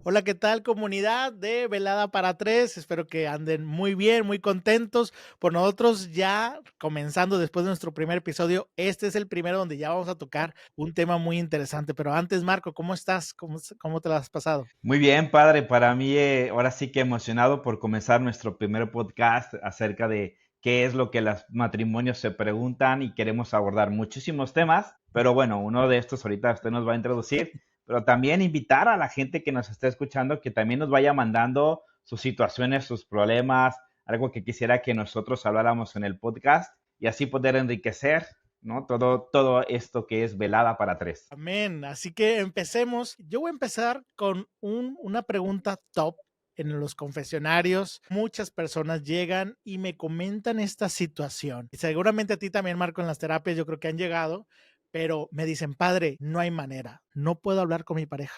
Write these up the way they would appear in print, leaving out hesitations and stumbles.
Hola, ¿qué tal comunidad de Velada para Tres? Espero que anden muy bien, muy contentos. Por nosotros ya comenzando después de nuestro primer episodio, este es el primero donde ya vamos a tocar un tema muy interesante. Pero antes, Marco, ¿cómo estás? ¿Cómo te lo has pasado? Muy bien, padre. Para mí, ahora sí que emocionado por comenzar nuestro primer podcast acerca de qué es lo que los matrimonios se preguntan y queremos abordar muchísimos temas, pero bueno, uno de estos ahorita usted nos va a introducir, pero también invitar a la gente que nos está escuchando que también nos vaya mandando sus situaciones, sus problemas, algo que quisiera que nosotros habláramos en el podcast y así poder enriquecer, ¿no? Todo esto que es velada para tres. Amén. Así que empecemos. Yo voy a empezar con una pregunta top. En los confesionarios, muchas personas llegan y me comentan esta situación. Y seguramente a ti también, Marco, en las terapias, yo creo que han llegado, pero me dicen, padre, no hay manera, no puedo hablar con mi pareja.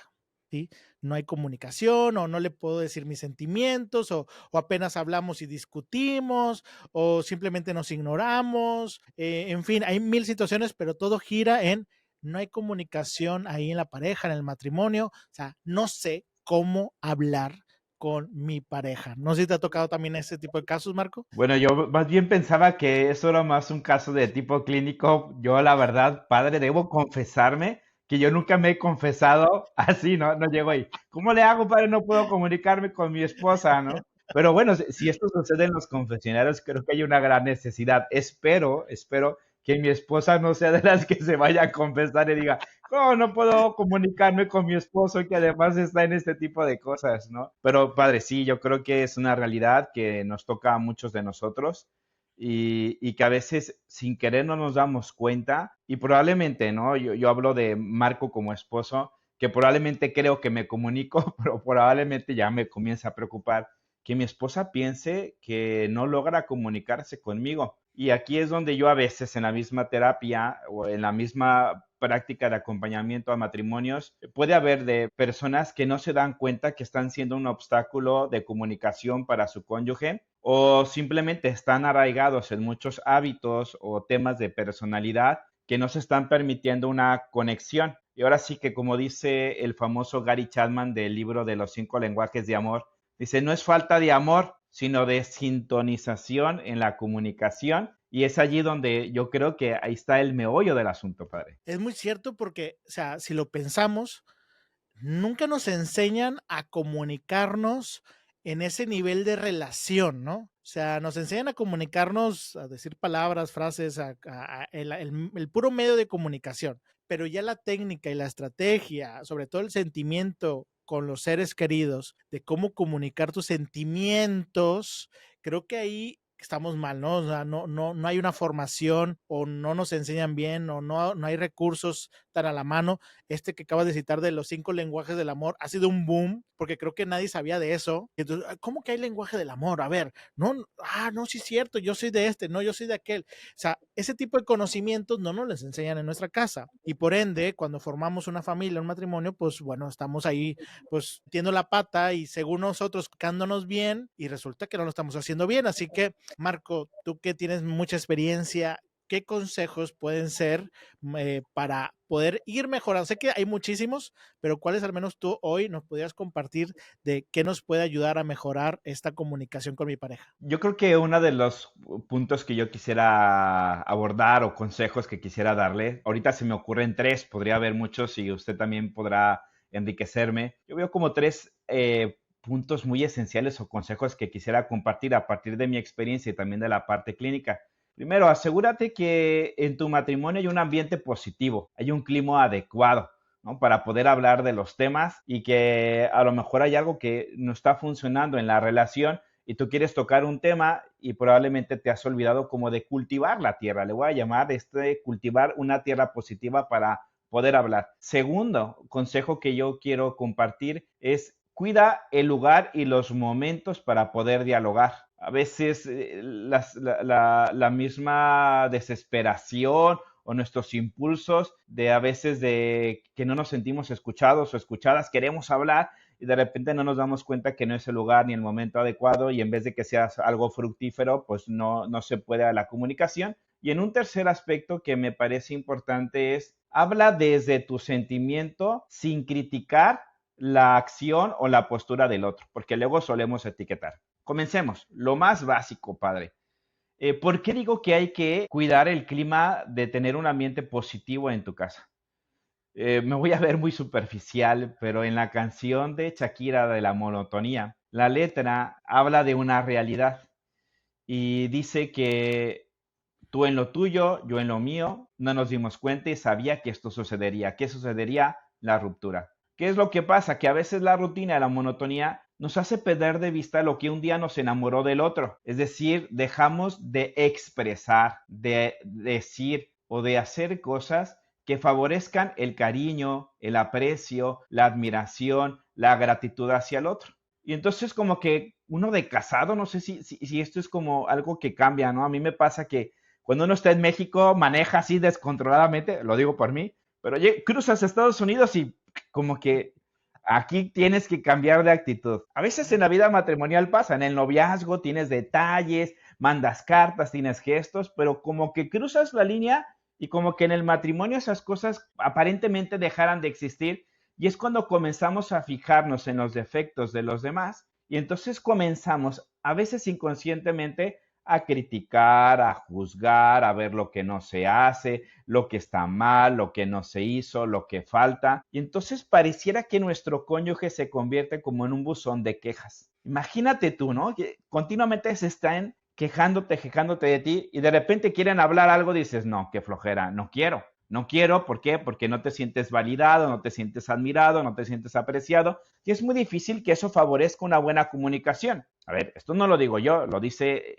¿Sí? No hay comunicación o no le puedo decir mis sentimientos o apenas hablamos y discutimos o simplemente nos ignoramos. En fin, hay mil situaciones, pero todo gira en no hay comunicación ahí en la pareja, en el matrimonio, o sea, no sé cómo hablar con mi pareja. No sé si te ha tocado también ese tipo de casos, Marco. Bueno, yo más bien pensaba que eso era más un caso de tipo clínico. Yo, la verdad, padre, debo confesarme que yo nunca me he confesado así, ¿no? No llego ahí. ¿Cómo le hago, padre? No puedo comunicarme con mi esposa, ¿no? Pero bueno, si esto sucede en los confesionarios, creo que hay una gran necesidad. Espero que mi esposa no sea de las que se vaya a confesar y diga, ¿cómo no puedo comunicarme con mi esposo que además está en este tipo de cosas, ¿no? Pero padre, sí, yo creo que es una realidad que nos toca a muchos de nosotros y que a veces sin querer no nos damos cuenta y probablemente, ¿no? Yo hablo de Marco como esposo, que probablemente creo que me comunico, pero probablemente ya me comienza a preocupar que mi esposa piense que no logra comunicarse conmigo. Y aquí es donde yo a veces en la misma terapia o en la misma práctica de acompañamiento a matrimonios, puede haber de personas que no se dan cuenta que están siendo un obstáculo de comunicación para su cónyuge o simplemente están arraigados en muchos hábitos o temas de personalidad que no se están permitiendo una conexión. Y ahora sí que como dice el famoso Gary Chapman del libro de los 5 lenguajes de amor, dice, no es falta de amor, sino de sintonización en la comunicación. Y es allí donde yo creo que ahí está el meollo del asunto, padre. Es muy cierto porque, o sea, si lo pensamos, nunca nos enseñan a comunicarnos en ese nivel de relación, ¿no? O sea, nos enseñan a comunicarnos, a decir palabras, frases, el puro medio de comunicación, pero ya la técnica y la estrategia, sobre todo el sentimiento con los seres queridos, de cómo comunicar tus sentimientos, creo que ahí estamos mal, ¿no? O sea, no hay una formación o no nos enseñan bien o no hay recursos tan a la mano. Este que acabas de citar de los 5 lenguajes del amor ha sido un boom porque creo que nadie sabía de eso. Entonces, ¿cómo que hay lenguaje del amor? A ver, no, sí es cierto, yo soy de este, no, yo soy de aquel. O sea, ese tipo de conocimientos no nos les enseñan en nuestra casa y por ende, cuando formamos una familia, un matrimonio, pues bueno, estamos ahí pues tiendo la pata y según nosotros quedándonos bien y resulta que no lo estamos haciendo bien. Así que, Marco, tú que tienes mucha experiencia, ¿qué consejos pueden ser para poder ir mejorando? Sé que hay muchísimos, pero ¿cuáles al menos tú hoy nos podrías compartir de qué nos puede ayudar a mejorar esta comunicación con mi pareja? Yo creo que uno de los puntos que yo quisiera abordar o consejos que quisiera darle, ahorita se me ocurren tres, podría haber muchos y usted también podrá enriquecerme. Yo veo como tres puntos muy esenciales o consejos que quisiera compartir a partir de mi experiencia y también de la parte clínica. Primero, asegúrate que en tu matrimonio hay un ambiente positivo, hay un clima adecuado, ¿no? Para poder hablar de los temas y que a lo mejor hay algo que no está funcionando en la relación y tú quieres tocar un tema y probablemente te has olvidado como de cultivar la tierra. Le voy a llamar cultivar una tierra positiva para poder hablar. Segundo consejo que yo quiero compartir es cuida el lugar y los momentos para poder dialogar. A veces la misma desesperación o nuestros impulsos de a veces de que no nos sentimos escuchados o escuchadas, queremos hablar y de repente no nos damos cuenta que no es el lugar ni el momento adecuado y en vez de que sea algo fructífero, pues no se puede a la comunicación. Y en un tercer aspecto que me parece importante es, habla desde tu sentimiento sin criticar la acción o la postura del otro, porque luego solemos etiquetar. Comencemos. Lo más básico, padre. ¿Por qué digo que hay que cuidar el clima de tener un ambiente positivo en tu casa? Me voy a ver muy superficial, pero en la canción de Shakira de la monotonía, la letra habla de una realidad y dice que tú en lo tuyo, yo en lo mío, no nos dimos cuenta y sabía que esto sucedería. ¿Qué sucedería? La ruptura. ¿Qué es lo que pasa? Que a veces la rutina, la monotonía, nos hace perder de vista lo que un día nos enamoró del otro. Es decir, dejamos de expresar, de decir o de hacer cosas que favorezcan el cariño, el aprecio, la admiración, la gratitud hacia el otro. Y entonces como que uno de casado, no sé si esto es como algo que cambia, ¿no? A mí me pasa que cuando uno está en México maneja así descontroladamente, lo digo por mí, pero cruzas a Estados Unidos y como que aquí tienes que cambiar de actitud. A veces en la vida matrimonial pasa, en el noviazgo tienes detalles, mandas cartas, tienes gestos, pero como que cruzas la línea y como que en el matrimonio esas cosas aparentemente dejaran de existir y es cuando comenzamos a fijarnos en los defectos de los demás y entonces comenzamos a veces inconscientemente a criticar, a juzgar, a ver lo que no se hace, lo que está mal, lo que no se hizo, lo que falta. Y entonces pareciera que nuestro cónyuge se convierte como en un buzón de quejas. Imagínate tú, ¿no? Que continuamente se están quejándote de ti y de repente quieren hablar algo, dices, no, qué flojera, no quiero. No quiero, ¿por qué? Porque no te sientes validado, no te sientes admirado, no te sientes apreciado y es muy difícil que eso favorezca una buena comunicación. A ver, esto no lo digo yo, lo dice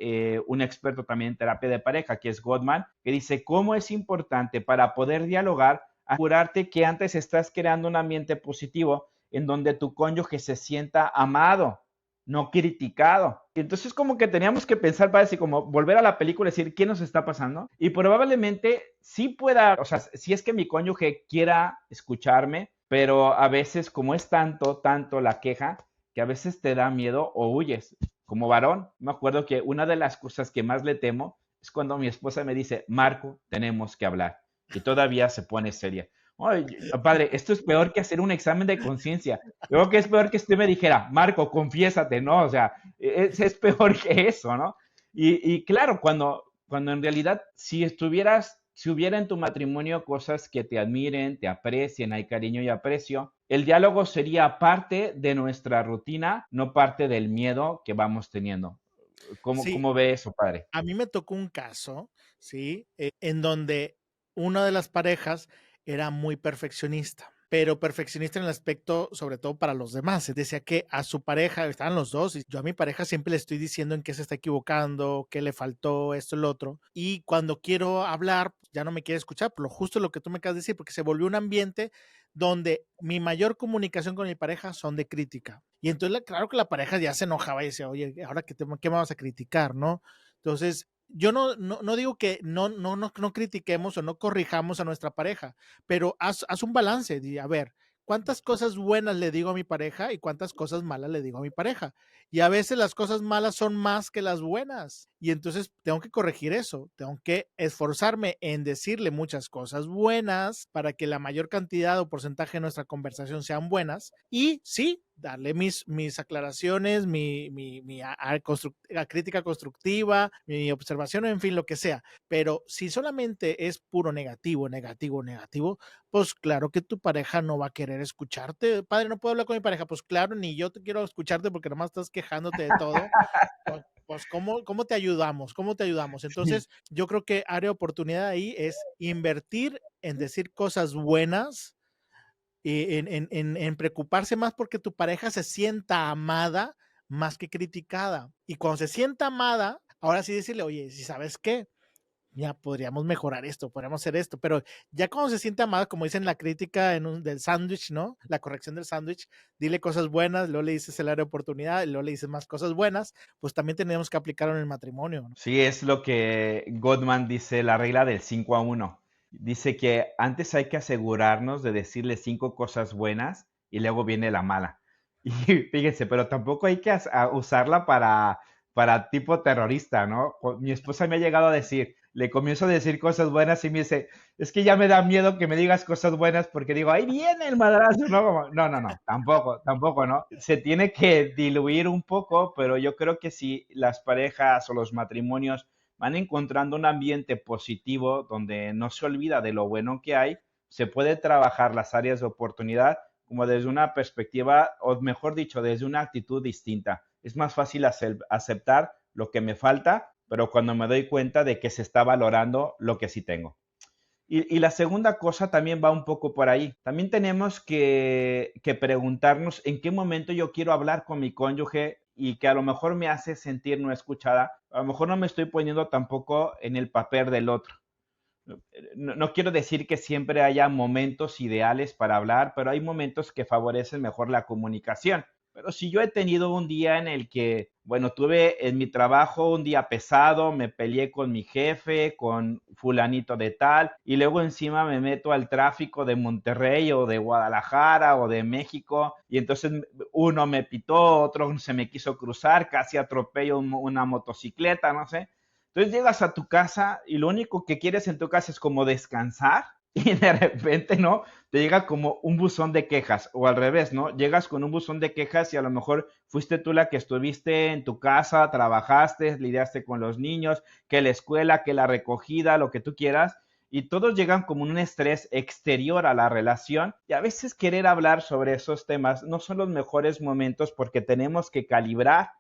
un experto también en terapia de pareja, que es Gottman, que dice cómo es importante para poder dialogar, asegurarte que antes estás creando un ambiente positivo en donde tu cónyuge se sienta amado, no criticado. Entonces como que teníamos que pensar para decir, como volver a la película y decir, ¿qué nos está pasando? Y probablemente sí pueda, o sea, si es que mi cónyuge quiera escucharme, pero a veces como es tanto la queja, que a veces te da miedo o huyes. Como varón, me acuerdo que una de las cosas que más le temo es cuando mi esposa me dice, Marco, tenemos que hablar. Y todavía se pone seria. Ay, padre, esto es peor que hacer un examen de conciencia. Creo que es peor que usted me dijera, Marco, confiésate, ¿no? O sea, es peor que eso, ¿no? Y claro, cuando en realidad, si hubiera en tu matrimonio cosas que te admiren, te aprecien, hay cariño y aprecio, el diálogo sería parte de nuestra rutina, no parte del miedo que vamos teniendo. Sí, ¿Cómo ve eso, padre? a mí me tocó un caso, ¿sí? En donde una de las parejas era muy perfeccionista, pero perfeccionista en el aspecto, sobre todo para los demás. Decía que a su pareja, estaban los dos, y yo a mi pareja siempre le estoy diciendo en qué se está equivocando, qué le faltó, esto, el otro. Y cuando quiero hablar, ya no me quiere escuchar, por lo justo lo que tú me acabas de decir, porque se volvió un ambiente donde mi mayor comunicación con mi pareja son de crítica. Y entonces, claro que la pareja ya se enojaba y decía, oye, ¿ahora qué me vas a criticar, no? Entonces, yo no digo que no critiquemos o no corrijamos a nuestra pareja, pero haz un balance. A ver, ¿cuántas cosas buenas le digo a mi pareja y cuántas cosas malas le digo a mi pareja? Y a veces las cosas malas son más que las buenas. Y entonces tengo que corregir eso. Tengo que esforzarme en decirle muchas cosas buenas para que la mayor cantidad o porcentaje de nuestra conversación sean buenas. Y sí, darle mis aclaraciones, a crítica constructiva, mi observación, en fin, lo que sea. Pero si solamente es puro negativo, negativo, negativo, pues claro que tu pareja no va a querer escucharte. Padre, no puedo hablar con mi pareja. Pues claro, ni yo te quiero escucharte porque nomás estás quejándote de todo. Pues ¿cómo te ayudamos? ¿Cómo te ayudamos? Sí. Entonces, yo creo que área de oportunidad ahí es invertir en decir cosas buenas, en preocuparse más porque tu pareja se sienta amada más que criticada. Y cuando se sienta amada, ahora sí decirle, oye, si sabes qué, ya podríamos mejorar esto, podríamos hacer esto, pero ya cuando se siente amada, como dicen la crítica del sándwich, ¿no? La corrección del sándwich, dile cosas buenas, luego le dices el área de oportunidad, y luego le dices más cosas buenas, pues también tenemos que aplicarlo en el matrimonio, ¿no? Sí, es lo que Gottman dice, la regla del 5-1. Dice que antes hay que asegurarnos de decirle 5 cosas buenas y luego viene la mala. Y fíjense, pero tampoco hay que usarla para tipo terrorista, ¿no? Mi esposa me ha llegado a decir, le comienzo a decir cosas buenas y me dice, es que ya me da miedo que me digas cosas buenas porque digo, ahí viene el madrazo, ¿no? No, no, no, tampoco, tampoco, ¿no? Se tiene que diluir un poco, pero yo creo que si las parejas o los matrimonios van encontrando un ambiente positivo donde no se olvida de lo bueno que hay, se puede trabajar las áreas de oportunidad como desde una perspectiva, o mejor dicho, desde una actitud distinta. Es más fácil aceptar lo que me falta, pero cuando me doy cuenta de que se está valorando lo que sí tengo. Y la segunda cosa también va un poco por ahí. También tenemos que preguntarnos en qué momento yo quiero hablar con mi cónyuge y que a lo mejor me hace sentir no escuchada. A lo mejor no me estoy poniendo tampoco en el papel del otro. No quiero decir que siempre haya momentos ideales para hablar, pero hay momentos que favorecen mejor la comunicación. Pero si yo he tenido un día en el que, bueno, tuve en mi trabajo un día pesado, me peleé con mi jefe, con fulanito de tal, y luego encima me meto al tráfico de Monterrey o de Guadalajara o de México, y entonces uno me pitó, otro se me quiso cruzar, casi atropello una motocicleta, no sé. Entonces llegas a tu casa y lo único que quieres en tu casa es como descansar y de repente, ¿no? Te llega como un buzón de quejas o al revés, ¿no? Llegas con un buzón de quejas y a lo mejor fuiste tú la que estuviste en tu casa, trabajaste, lidiaste con los niños, que la escuela, que la recogida, lo que tú quieras. Y todos llegan como un estrés exterior a la relación y a veces querer hablar sobre esos temas no son los mejores momentos porque tenemos que calibrar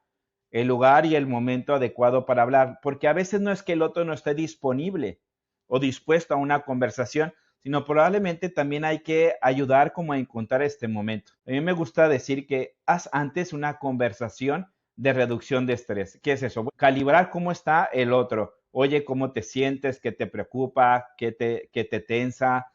el lugar y el momento adecuado para hablar, porque a veces no es que el otro no esté disponible o dispuesto a una conversación, sino probablemente también hay que ayudar como a encontrar este momento. A mí me gusta decir que haz antes una conversación de reducción de estrés. ¿Qué es eso? Calibrar cómo está el otro. Oye, ¿cómo te sientes? ¿Qué te preocupa? ¿Qué te tensa?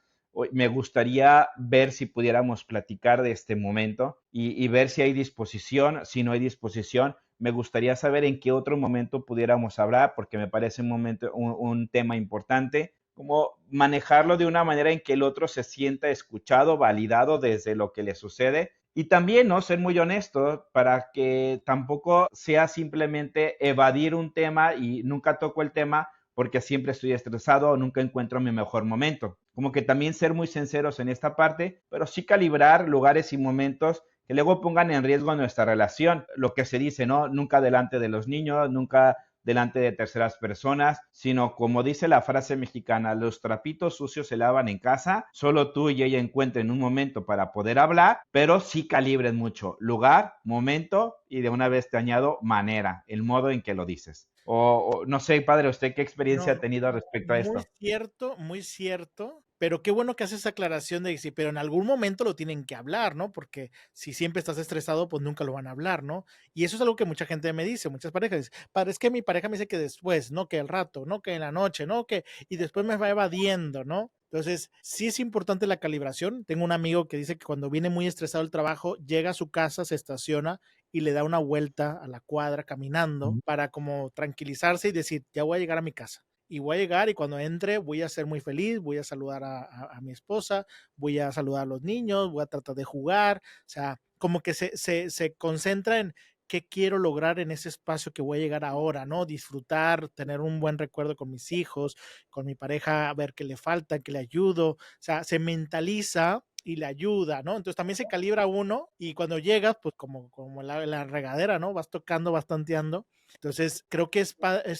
Me gustaría ver si pudiéramos platicar de este momento y ver si hay disposición, si no hay disposición. Me gustaría saber en qué otro momento pudiéramos hablar, porque me parece un tema importante, como manejarlo de una manera en que el otro se sienta escuchado, validado desde lo que le sucede. Y también, ¿no? Ser muy honesto para que tampoco sea simplemente evadir un tema y nunca toco el tema porque siempre estoy estresado o nunca encuentro mi mejor momento. Como que también ser muy sinceros en esta parte, pero sí calibrar lugares y momentos que luego pongan en riesgo nuestra relación. Lo que se dice, ¿no? Nunca delante de los niños, nunca delante de terceras personas, sino como dice la frase mexicana, los trapitos sucios se lavan en casa, solo tú y ella encuentren un momento para poder hablar, pero sí calibren mucho lugar, momento y de una vez te añado manera, el modo en que lo dices. O no sé, padre, ¿usted qué experiencia ha No, tenido respecto a esto? muy cierto, pero qué bueno que haces esa aclaración de que sí, pero en algún momento lo tienen que hablar, ¿no? Porque si siempre estás estresado, pues nunca lo van a hablar, ¿no? Y eso es algo que mucha gente me dice, muchas parejas, dicen, padre, es que mi pareja me dice que después, no que el rato, no que en la noche, no que, y después me va evadiendo, ¿no? Entonces, sí es importante la calibración. Tengo un amigo que dice que cuando viene muy estresado el trabajo, llega a su casa, se estaciona y le da una vuelta a la cuadra caminando para como tranquilizarse y decir, ya voy a llegar a mi casa. Y voy a llegar y cuando entre voy a ser muy feliz, voy a saludar a mi esposa, voy a saludar a los niños, voy a tratar de jugar, o sea, como que se concentra en qué quiero lograr en ese espacio que voy a llegar ahora, ¿no? Disfrutar, tener un buen recuerdo con mis hijos, con mi pareja, a ver qué le falta, qué le ayudo, o sea, se mentaliza y le ayuda, ¿no? Entonces también se calibra uno y cuando llegas, pues como la regadera, ¿no? Vas tocando, vas tanteando. Entonces creo que es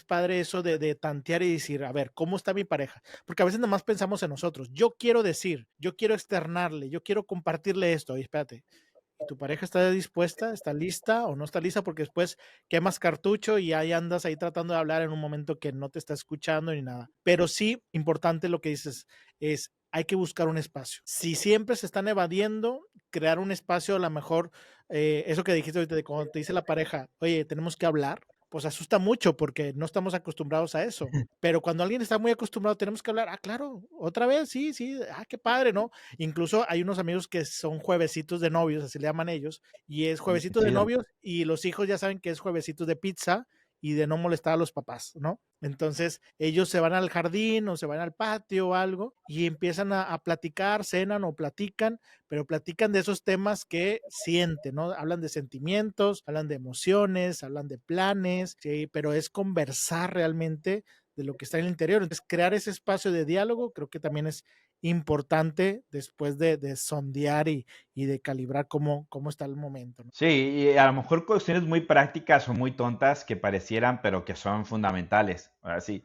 padre eso de tantear y decir, a ver, ¿cómo está mi pareja? Porque a veces nomás pensamos en nosotros. Yo quiero decir, yo quiero externarle, yo quiero compartirle esto. Y espérate, ¿y tu pareja está dispuesta, está lista o no está lista? Porque después quemas cartucho y ahí andas ahí tratando de hablar en un momento que no te está escuchando ni nada. Pero sí, importante lo que dices es, hay que buscar un espacio. Si siempre se están evadiendo, crear un espacio, a lo mejor, eso que dijiste ahorita de cuando te dice la pareja, oye, tenemos que hablar, pues asusta mucho porque no estamos acostumbrados a eso. Pero cuando alguien está muy acostumbrado, tenemos que hablar, ah, claro, otra vez, sí, sí, ah, qué padre, ¿no? Incluso hay unos amigos que son juevesitos de novios, así le llaman ellos, y es Qué juevesitos de chido. novios y los hijos ya saben que es juevesitos de pizza y de no molestar a los papás, ¿no? Entonces ellos se van al jardín o se van al patio o algo y empiezan a platicar, cenan o platican, pero platican de esos temas que sienten, ¿no? Hablan de sentimientos, hablan de emociones, hablan de planes, sí, pero es conversar realmente de lo que está en el interior. Entonces, crear ese espacio de diálogo creo que también es importante después de sondear y de calibrar cómo está el momento, ¿no? Sí, y a lo mejor cuestiones muy prácticas o muy tontas que parecieran, pero que son fundamentales. Ahora sí,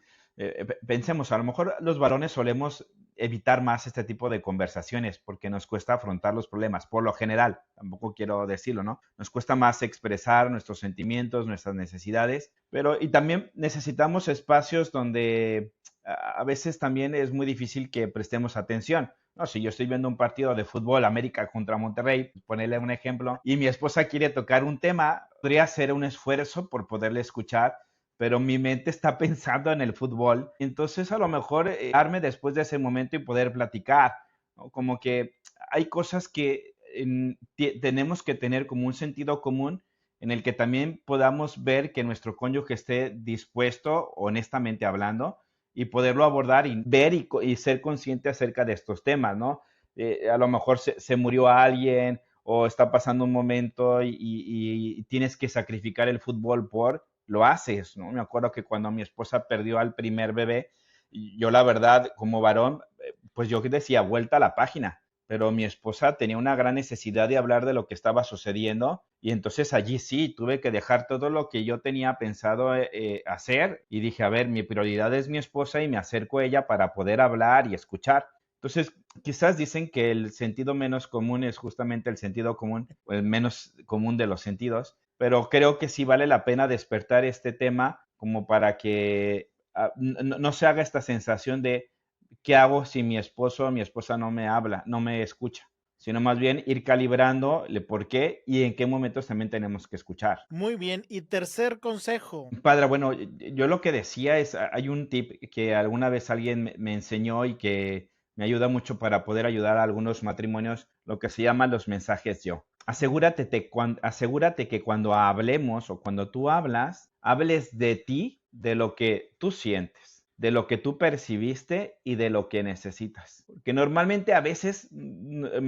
pensemos, a lo mejor los varones solemos evitar más este tipo de conversaciones porque nos cuesta afrontar los problemas, por lo general, tampoco quiero decirlo, ¿no? Nos cuesta más expresar nuestros sentimientos, nuestras necesidades, pero y también necesitamos espacios donde a veces también es muy difícil que prestemos atención. No, si yo estoy viendo un partido de fútbol, América contra Monterrey, ponerle un ejemplo, y mi esposa quiere tocar un tema, podría hacer un esfuerzo por poderle escuchar, pero mi mente está pensando en el fútbol. Entonces, a lo mejor darme después de ese momento y poder platicar, ¿no? Como que hay cosas que tenemos que tener como un sentido común en el que también podamos ver que nuestro cónyuge esté dispuesto, honestamente hablando, y poderlo abordar y ver y ser consciente acerca de estos temas, ¿no? A lo mejor se murió alguien o está pasando un momento y tienes que sacrificar el fútbol lo haces, ¿no? Me acuerdo que cuando mi esposa perdió al primer bebé, yo la verdad, como varón, pues yo decía, vuelta a la página, pero mi esposa tenía una gran necesidad de hablar de lo que estaba sucediendo y entonces allí sí tuve que dejar todo lo que yo tenía pensado hacer y dije, a ver, mi prioridad es mi esposa y me acerco a ella para poder hablar y escuchar. Entonces, quizás dicen que el sentido menos común es justamente el sentido común, o el menos común de los sentidos, pero creo que sí vale la pena despertar este tema como para que no se haga esta sensación de qué hago si mi esposo o mi esposa no me habla, no me escucha, sino más bien ir calibrando el por qué y en qué momentos también tenemos que escuchar. Muy bien. Y tercer consejo. Padre, bueno, yo lo que decía es, hay un tip que alguna vez alguien me enseñó y que me ayuda mucho para poder ayudar a algunos matrimonios, lo que se llaman los mensajes yo. Asegúrate que cuando hablemos o cuando tú hablas, hables de ti, de lo que tú sientes, de lo que tú percibiste y de lo que necesitas. Que normalmente a veces,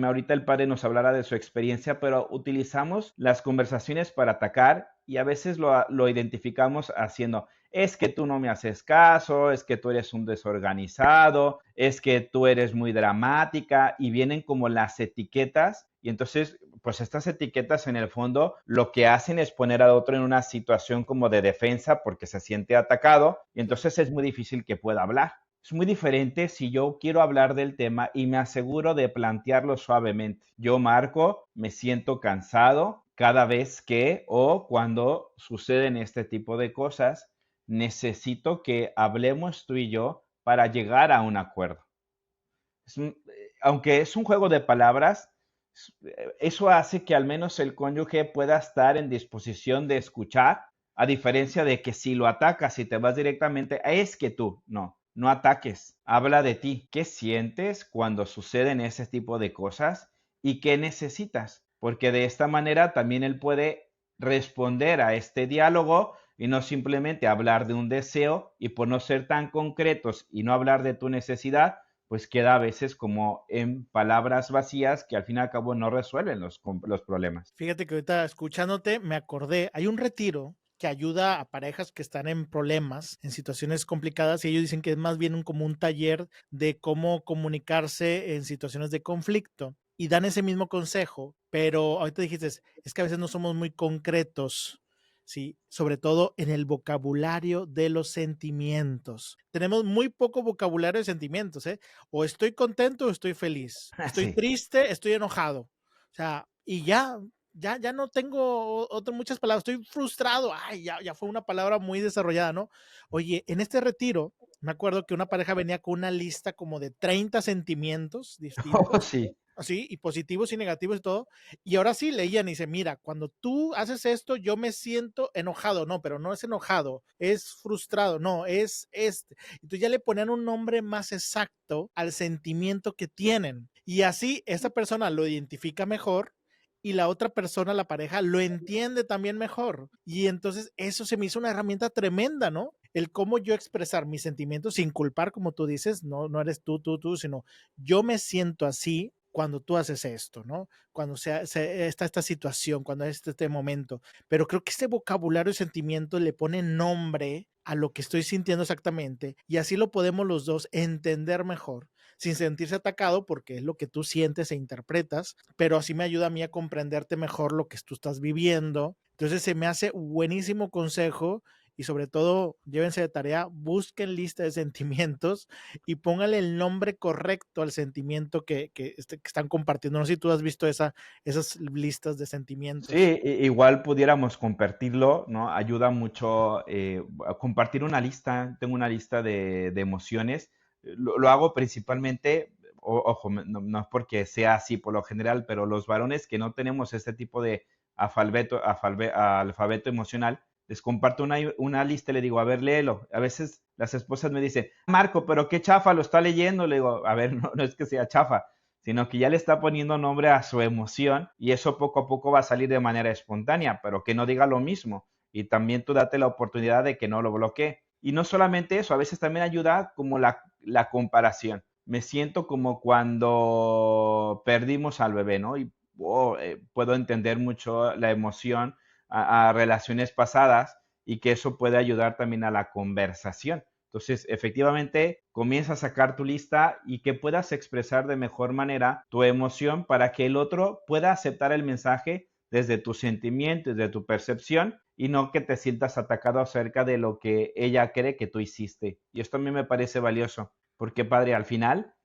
ahorita el padre nos hablará de su experiencia, pero utilizamos las conversaciones para atacar y a veces lo identificamos haciendo, es que tú no me haces caso, es que tú eres un desorganizado, es que tú eres muy dramática y vienen como las etiquetas y entonces pues estas etiquetas en el fondo lo que hacen es poner al otro en una situación como de defensa porque se siente atacado y entonces es muy difícil que pueda hablar. Es muy diferente si yo quiero hablar del tema y me aseguro de plantearlo suavemente. Yo marco, me siento cansado cada vez que o cuando suceden este tipo de cosas, necesito que hablemos tú y yo para llegar a un acuerdo. Aunque es un juego de palabras, eso hace que al menos el cónyuge pueda estar en disposición de escuchar, a diferencia de que si lo atacas y te vas directamente, es que tú, no ataques, habla de ti, qué sientes cuando suceden ese tipo de cosas y qué necesitas, porque de esta manera también él puede responder a este diálogo y no simplemente hablar de un deseo y por no ser tan concretos y no hablar de tu necesidad, pues queda a veces como en palabras vacías que al fin y al cabo no resuelven los problemas. Fíjate que ahorita escuchándote me acordé, hay un retiro que ayuda a parejas que están en problemas, en situaciones complicadas, y ellos dicen que es más bien como un taller de cómo comunicarse en situaciones de conflicto. Y dan ese mismo consejo, pero ahorita dijiste, es que a veces no somos muy concretos, ¿sí? Sobre todo en el vocabulario de los sentimientos. Tenemos muy poco vocabulario de sentimientos, ¿eh? O estoy contento o estoy feliz. Estoy Sí. triste, estoy enojado. O sea, y ya no tengo muchas palabras, estoy frustrado, ay, ya fue una palabra muy desarrollada, ¿no? Oye, en este retiro, me acuerdo que una pareja venía con una lista como de 30 sentimientos Oh, distintos, sí. así, y positivos y negativos y todo, y ahora sí leían y dice, mira, cuando tú haces esto, yo me siento enojado, no, pero no es enojado, es frustrado, no, es este. Entonces ya le ponían un nombre más exacto al sentimiento que tienen. Y así esa persona lo identifica mejor y la otra persona, la pareja, lo entiende también mejor. Y entonces eso se me hizo una herramienta tremenda, ¿no? El cómo yo expresar mis sentimientos sin culpar, como tú dices, no eres tú, sino yo me siento así cuando tú haces esto, ¿no? Cuando está esta situación, cuando es este momento. Pero creo que este vocabulario y sentimiento le pone nombre a lo que estoy sintiendo exactamente y así lo podemos los dos entender mejor sin sentirse atacado porque es lo que tú sientes e interpretas, pero así me ayuda a mí a comprenderte mejor lo que tú estás viviendo. Entonces se me hace buenísimo consejo y sobre todo llévense de tarea, busquen lista de sentimientos y póngale el nombre correcto al sentimiento que están compartiendo. No sé si tú has visto esas listas de Sí, sentimientos. igual pudiéramos compartirlo, ¿no? Ayuda mucho a compartir una lista. Tengo una lista de emociones. Lo hago principalmente, ojo, no es porque sea así por lo general, pero los varones que no tenemos este tipo de alfabeto emocional, les comparto una lista y le digo, a ver, léelo. A veces las esposas me dicen, Marco, pero qué chafa lo está leyendo. Le digo, a ver, no es que sea chafa, sino que ya le está poniendo nombre a su emoción y eso poco a poco va a salir de manera espontánea, pero que no diga lo mismo. Y también tú date la oportunidad de que no lo bloquee. Y no solamente eso, a veces también ayuda como la comparación. Me siento como cuando perdimos al bebé, ¿no? Y puedo entender mucho la emoción a relaciones pasadas y que eso puede ayudar también a la conversación. Entonces, efectivamente, comienza a sacar tu lista y que puedas expresar de mejor manera tu emoción para que el otro pueda aceptar el mensaje desde tus sentimientos, desde tu percepción y no que te sientas atacado acerca de lo que ella cree que tú hiciste. Y esto a mí me parece valioso, porque padre, al final,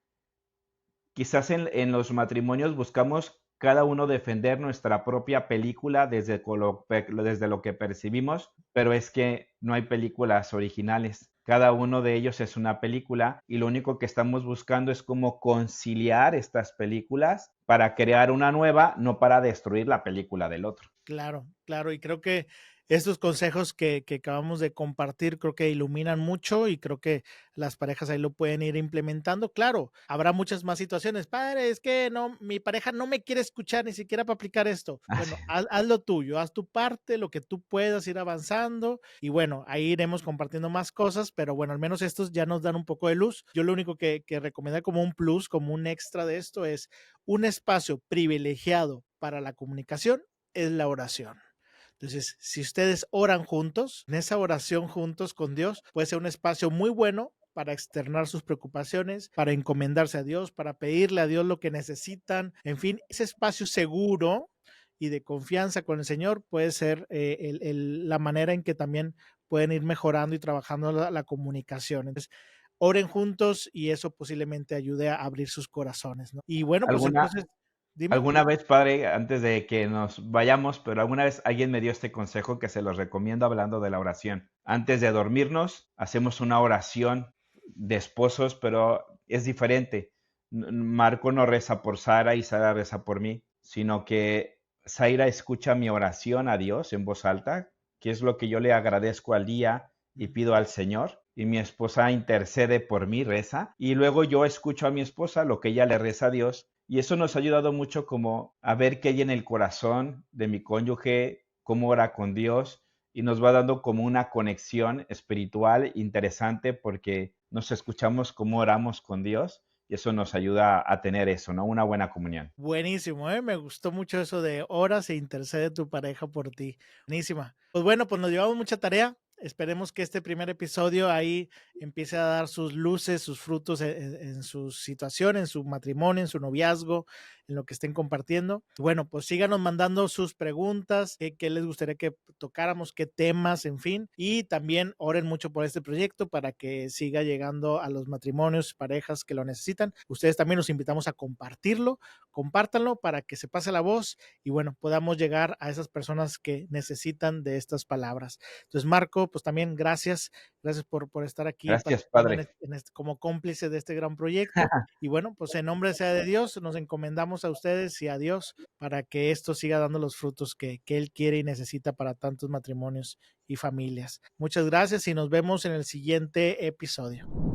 quizás en los matrimonios buscamos cada uno defender nuestra propia película desde lo que percibimos, pero es que no hay películas originales. Cada uno de ellos es una película y lo único que estamos buscando es cómo conciliar estas películas para crear una nueva, no para destruir la película del otro. Claro, claro, y creo que estos consejos que acabamos de compartir, creo que iluminan mucho y creo que las parejas ahí lo pueden ir implementando. Claro, habrá muchas más situaciones. Padre, es que no, mi pareja no me quiere escuchar ni siquiera para aplicar esto. Así. Bueno, haz lo tuyo, haz tu parte, lo que tú puedas ir avanzando y bueno, ahí iremos compartiendo más cosas, pero bueno, al menos estos ya nos dan un poco de luz. Yo lo único que recomiendo como un plus, como un extra de esto es un espacio privilegiado para la comunicación es la oración. Entonces, si ustedes oran juntos, en esa oración juntos con Dios, puede ser un espacio muy bueno para externar sus preocupaciones, para encomendarse a Dios, para pedirle a Dios lo que necesitan. En fin, ese espacio seguro y de confianza con el Señor puede ser la manera en que también pueden ir mejorando y trabajando la comunicación. Entonces, oren juntos y eso posiblemente ayude a abrir sus corazones, ¿no? Y bueno, pues ¿Alguna, entonces, dime. alguna vez, padre, antes de que nos vayamos, pero alguna vez alguien me dio este consejo que se los recomiendo hablando de la oración? Antes de dormirnos, hacemos una oración de esposos, pero es diferente. Marco no reza por Sara y Sara reza por mí, sino que Zaira escucha mi oración a Dios en voz alta, que es lo que yo le agradezco al día y pido al Señor. Y mi esposa intercede por mí, reza. Y luego yo escucho a mi esposa lo que ella le reza a Dios. Y eso nos ha ayudado mucho como a ver qué hay en el corazón de mi cónyuge, cómo ora con Dios y nos va dando como una conexión espiritual interesante porque nos escuchamos cómo oramos con Dios y eso nos ayuda a tener eso, ¿no? Una buena comunión. Buenísimo, me gustó mucho eso de oras e intercede tu pareja por ti. Buenísima. Pues bueno, pues nos llevamos mucha tarea. Esperemos que este primer episodio ahí empiece a dar sus luces, sus frutos en su situación, en su matrimonio, en su noviazgo, en lo que estén compartiendo. Bueno, pues síganos mandando sus preguntas, qué les gustaría que tocáramos, qué temas, en fin. Y también oren mucho por este proyecto para que siga llegando a los matrimonios, parejas que lo necesitan. Ustedes también los invitamos a compartirlo, compártanlo para que se pase la voz y bueno, podamos llegar a esas personas que necesitan de estas palabras. Entonces, Marco, pues también gracias por estar aquí Gracias, participando Padre. como cómplice de este gran proyecto. Y bueno, pues en nombre sea de Dios, nos encomendamos a ustedes y a Dios para que esto siga dando los frutos que Él quiere y necesita para tantos matrimonios y familias. Muchas gracias y nos vemos en el siguiente episodio.